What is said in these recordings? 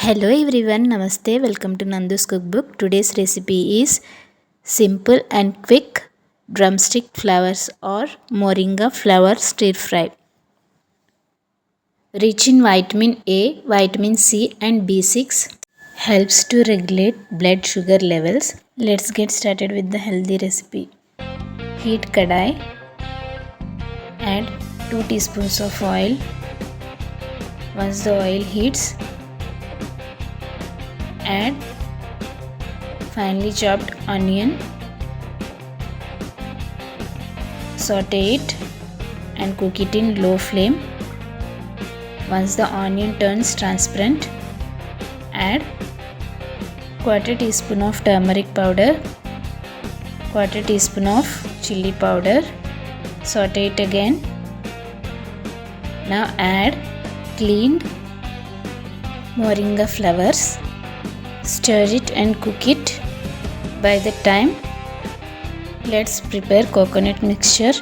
Hello everyone, Namaste. Welcome to Nandu's cookbook. Today's recipe is simple and quick drumstick flowers or Moringa flower stir fry. Rich in vitamin A, vitamin C and B6, helps to regulate blood sugar levels. Let's get started with the healthy recipe. Heat kadai, add 2 teaspoons of oil. Once the oil heats, add finely chopped onion, saute it and cook it in low flame. Once the onion turns transparent, add quarter teaspoon of turmeric powder, quarter teaspoon of chilli powder, saute it again. Now add cleaned moringa flowers. Stir it and cook it. By the time, let's prepare coconut mixture.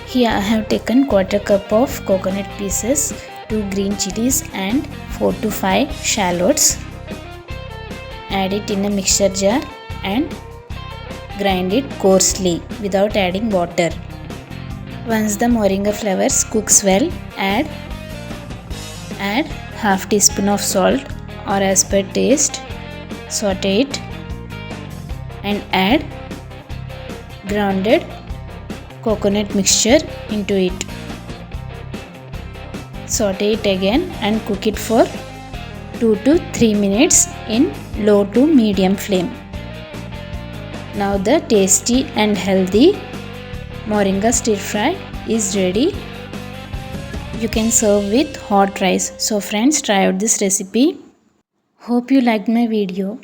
Here I have taken quarter cup of coconut pieces, 2 green chillies and 4 to 5 shallots. Add it in a mixture jar and grind it coarsely without adding water. Once the moringa flowers cooks well, add half teaspoon of salt or as per taste. Saute it and add grounded coconut mixture into it. Saute it again and cook it for 2 to 3 minutes in low to medium flame. Now the tasty and healthy moringa stir fry is ready. You can serve with hot rice. So friends, try out this recipe. Hope you liked my video.